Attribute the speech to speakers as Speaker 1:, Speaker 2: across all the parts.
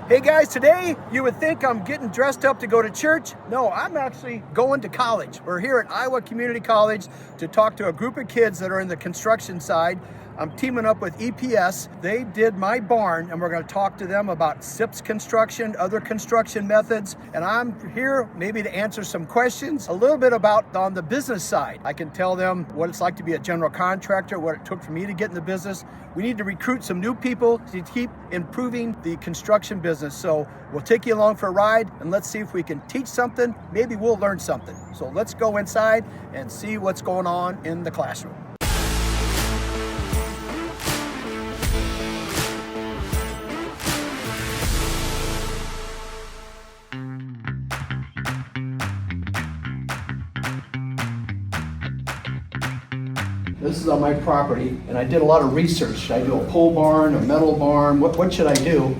Speaker 1: Hey guys, today you would think I'm getting dressed up to go to church. No, I'm actually going to college. We're here at Iowa Community College to talk to a group of kids that are in the construction side. I'm teaming up with EPS. They did my barn, and we're going to talk to them about SIPS construction, other construction methods, and I'm here maybe to answer some questions, a little bit about on the business side. I can tell them what it's like to be a general contractor, what it took for me to get in the business. We need to recruit some new people to keep improving the construction business. So we'll take you along for a ride, and let's see if we can teach something. Maybe we'll learn something. So let's go inside and see what's going on in the classroom. This is on my property, and I did a lot of research. Should I do a pole barn, a metal barn? What should I do?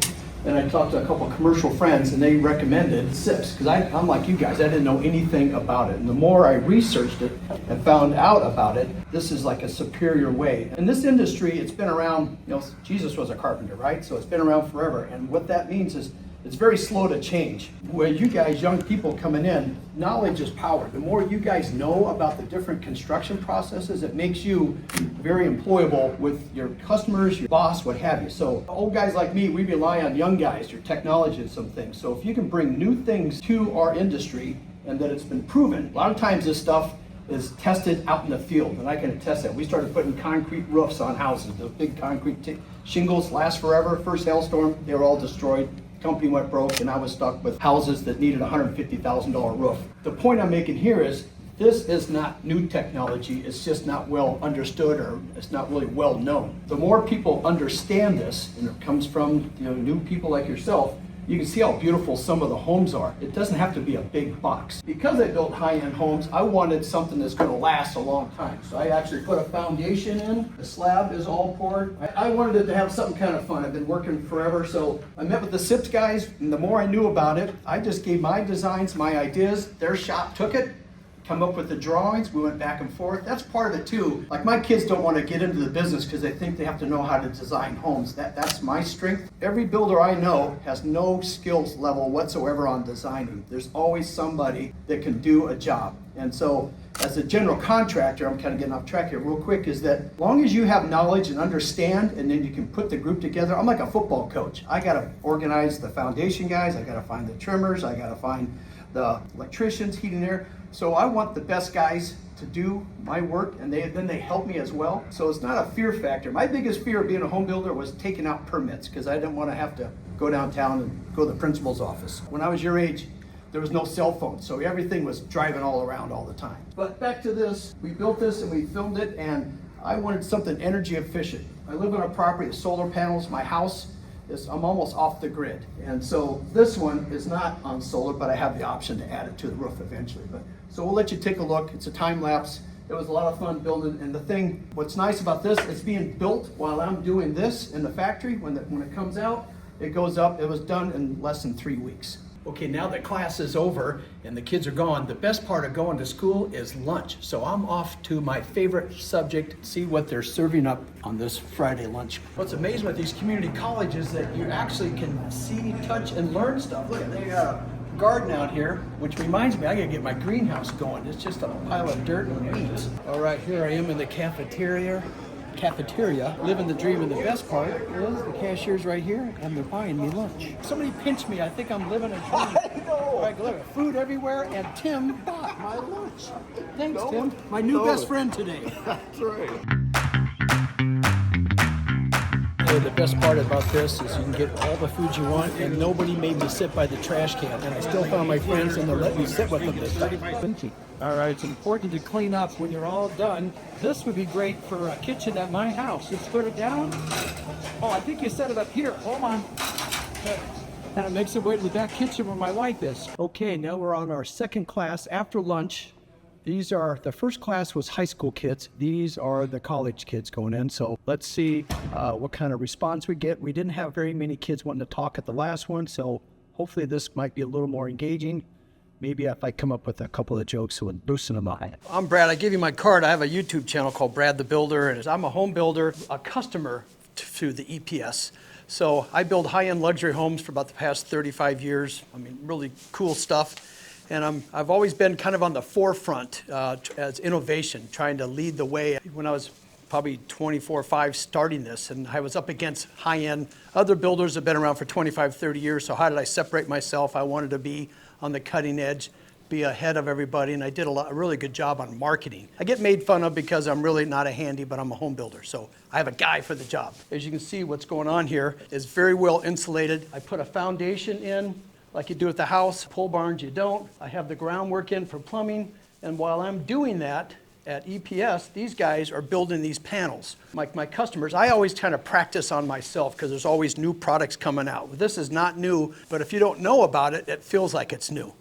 Speaker 1: And I talked to a couple of commercial friends, and they recommended SIPS, because I'm like you guys, I didn't know anything about it. And the more I researched it and found out about it, this is like a superior way. In this industry, it's been around, Jesus was a carpenter, right? So it's been around forever. And what that means is it's very slow to change. Where you guys, young people coming in, knowledge is power. The more you guys know about the different construction processes, it makes you very employable with your customers, your boss, what have you. So old guys like me, we rely on young guys, your technology and some things. So if you can bring new things to our industry and that it's been proven, a lot of times this stuff is tested out in the field, and I can attest that. We started putting concrete roofs on houses. Those big concrete shingles last forever. First hailstorm, they were all destroyed. Company went broke, and I was stuck with houses that needed a $150,000 roof. The point I'm making here is this is not new technology. It's just not well understood, or it's not really well known. The more people understand this, and it comes from new people like yourself, you can see how beautiful some of the homes are. It doesn't have to be a big box. Because I built high-end homes, I wanted something that's going to last a long time. So I actually put a foundation in. The slab is all poured. I wanted it to have something kind of fun. I've been working forever, so I met with the SIPS guys, and the more I knew about it, I just gave my designs, my ideas. Their shop took it, come up with the drawings. We went back and forth. That's part of it too. Like, my kids don't want to get into the business because they think they have to know how to design homes. That's my strength. Every builder I know has no skills level whatsoever on designing. There's always somebody that can do a job. And so as a general contractor, I'm kind of getting off track here real quick, is that as long as you have knowledge and understand, and then you can put the group together. I'm like a football coach. I got to organize the foundation guys. I got to find the trimmers. I got to find the electricians, heating, air. So I want the best guys to do my work, and then they help me as well. So it's not a fear factor. My biggest fear of being a home builder was taking out permits, because I didn't want to have to go downtown and go to the principal's office. When I was your age, there was no cell phone, so everything was driving all around all the time. But back to this, we built this and we filmed it, and I wanted something energy efficient. I live on a property with solar panels. My house I'm almost off the grid. And so this one is not on solar, but I have the option to add it to the roof eventually. So we'll let you take a look. It's a time lapse. It was a lot of fun building. And what's nice about this, it's being built while I'm doing this in the factory. When it comes out, it goes up. It was done in less than 3 weeks. Okay, now that class is over and the kids are gone, the best part of going to school is lunch. So I'm off to my favorite subject, see what they're serving up on this Friday lunch. What's amazing with these community colleges is that you actually can see, touch, and learn stuff. Look, they got a garden out here, which reminds me, I gotta get my greenhouse going. It's just a pile of dirt and weeds. All right, here I am in the cafeteria, living the dream, and the best part is the cashier's right here and they're buying me lunch. Somebody pinched me. I think I'm living a dream. I know. Like, look, food everywhere, and Tim bought my lunch. Thanks, Tim. My new best friend today.
Speaker 2: That's right.
Speaker 1: The best part about this is you can get all the food you want, and nobody made me sit by the trash can, and I still found my friends, and they're letting me sit with them this time. All right, it's important to clean up when you're all done. This would be great for a kitchen at my house. Just put it down. Oh, I think you set it up here. Hold on. And it makes it way to the back kitchen where my wife is. Okay, now we're on our second class after lunch. The first class was high school kids. These are the college kids going in. So let's see what kind of response we get. We didn't have very many kids wanting to talk at the last one, so hopefully this might be a little more engaging. Maybe if I come up with a couple of jokes, it would loosen them up. I'm Brad. I give you my card. I have a YouTube channel called Brad the Builder, and I'm a home builder, a customer to the EPS. So I build high-end luxury homes for about the past 35 years. I mean, really cool stuff. And I've always been kind of on the forefront as innovation, trying to lead the way. When I was probably 24, 5 starting this, and I was up against high-end. Other builders have been around for 25, 30 years, so how did I separate myself? I wanted to be on the cutting edge, be ahead of everybody, and I did a really good job on marketing. I get made fun of because I'm really not a handy, but I'm a home builder, so I have a guy for the job. As you can see, what's going on here is very well insulated. I put a foundation in, like you do at the house. Pole barns, you don't. I have the groundwork in for plumbing, and while I'm doing that, at EPS, these guys are building these panels. Like my customers, I always kind of practice on myself because there's always new products coming out. This is not new, but if you don't know about it, it feels like it's new.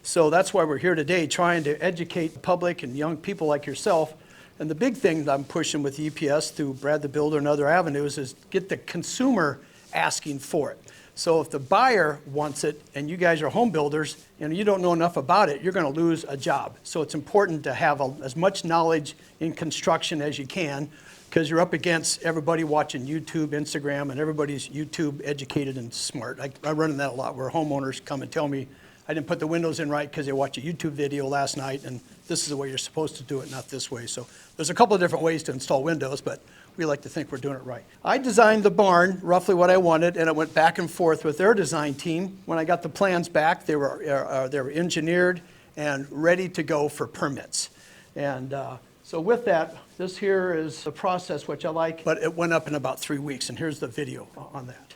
Speaker 1: So that's why we're here today, trying to educate the public and young people like yourself. And the big thing that I'm pushing with EPS through Brad the Builder and other avenues is get the consumer asking for it. So if the buyer wants it and you guys are home builders and you don't know enough about it, you're going to lose a job. So it's important to have as much knowledge in construction as you can, because you're up against everybody watching YouTube, Instagram, and everybody's YouTube educated and smart. I run into that a lot where homeowners come and tell me, I didn't put the windows in right because they watched a YouTube video last night, and this is the way you're supposed to do it, not this way. So there's a couple of different ways to install windows, but we like to think we're doing it right. I designed the barn roughly what I wanted, and it went back and forth with their design team. When I got the plans back, they were engineered and ready to go for permits. And so with that, this here is the process, which I like, but it went up in about 3 weeks, and here's the video on that.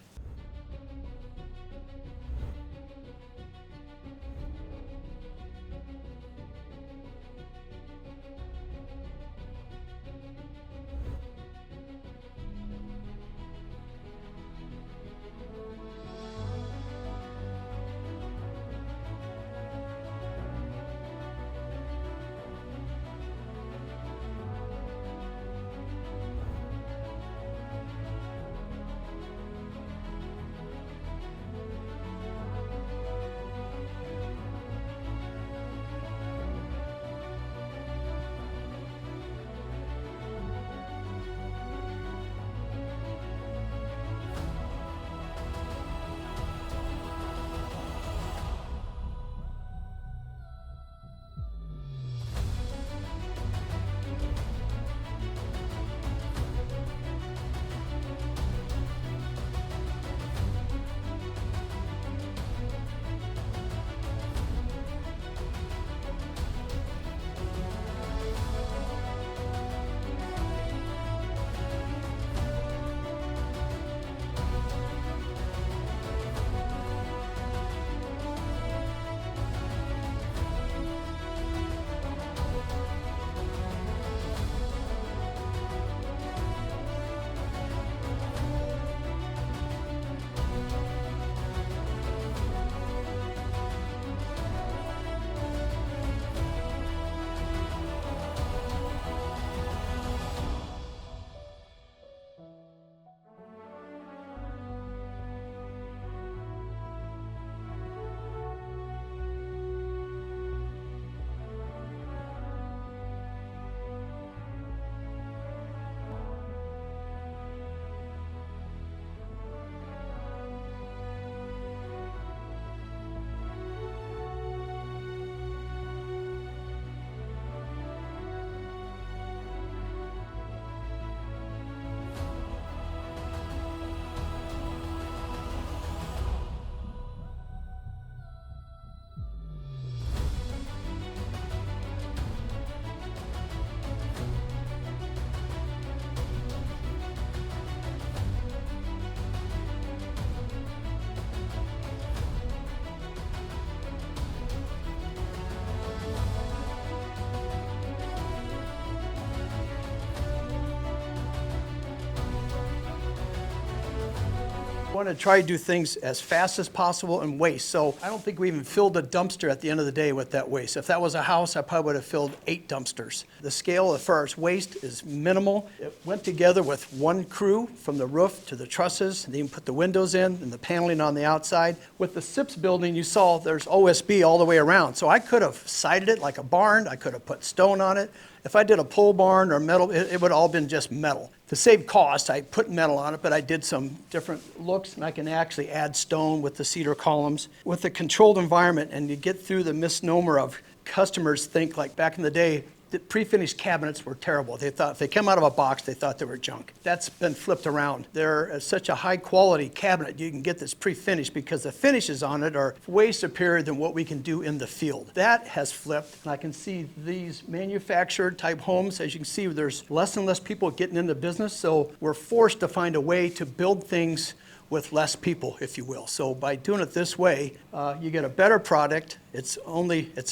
Speaker 1: want to try to do things as fast as possible and waste. So I don't think we even filled a dumpster at the end of the day with that waste. If that was a house, I probably would have filled 8 dumpsters. The scale as far as waste is minimal. It went together with one crew from the roof to the trusses. They even put the windows in and the paneling on the outside. With the SIPS building, you saw there's OSB all the way around. So I could have sided it like a barn. I could have put stone on it. If I did a pole barn or metal, it would all been just metal. To save cost, I put metal on it, but I did some different looks, and I can actually add stone with the cedar columns. With a controlled environment, and you get through the misnomer of customers think like back in the day, the pre-finished cabinets were terrible. They thought if they came out of a box, they thought they were junk. That's been flipped around. They're such a high quality cabinet, you can get this pre-finished because the finishes on it are way superior than what we can do in the field. That has flipped, and I can see these manufactured type homes. As you can see, there's less and less people getting into business, so we're forced to find a way to build things with less people, if you will. So by doing it this way, you get a better product. It's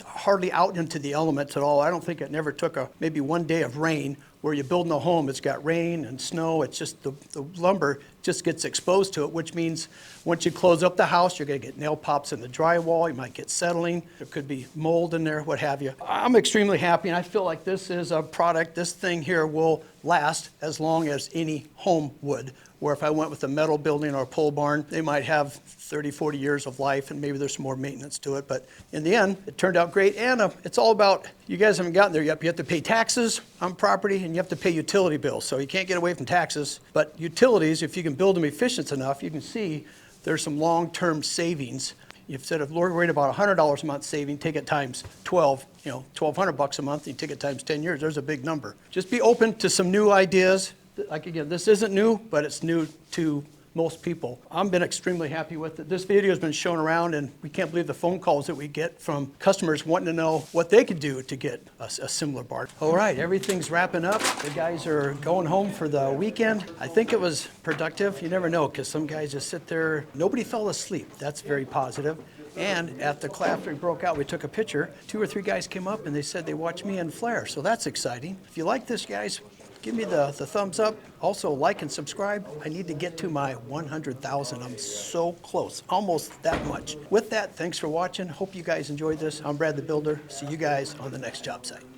Speaker 1: hardly out into the elements at all. I don't think it never took maybe one day of rain. Where you're building a home, it's got rain and snow. It's just the lumber just gets exposed to it, which means once you close up the house, you're gonna get nail pops in the drywall. You might get settling. There could be mold in there, what have you. I'm extremely happy, and I feel like this is a product, this thing here will last as long as any home would. Where if I went with a metal building or a pole barn, they might have 30, 40 years of life, and maybe there's some more maintenance to it. But in the end, it turned out great. And it's all about, you guys haven't gotten there yet, but you have to pay taxes on property, and you have to pay utility bills. So you can't get away from taxes. But utilities, if you can build them efficient enough, you can see there's some long-term savings. Instead of worried about $100 a month saving, take it times 12, $1,200 a month, and you take it times 10 years, there's a big number. Just be open to some new ideas. Like again, this isn't new, but it's new to most people. I've been extremely happy with it. This video has been shown around, and we can't believe the phone calls that we get from customers wanting to know what they could do to get a similar barn. All right, everything's wrapping up. The guys are going home for the weekend. I think it was productive. You never know, because some guys just sit there. Nobody fell asleep. That's very positive. And at the after we broke out, we took a picture. 2 or 3 guys came up, and they said they watched me and Flair, so that's exciting. If you like this, guys, give me the thumbs up. Also, like and subscribe. I need to get to my 100,000. I'm so close, almost that much. With that, thanks for watching. Hope you guys enjoyed this. I'm Brad the Builder. See you guys on the next job site.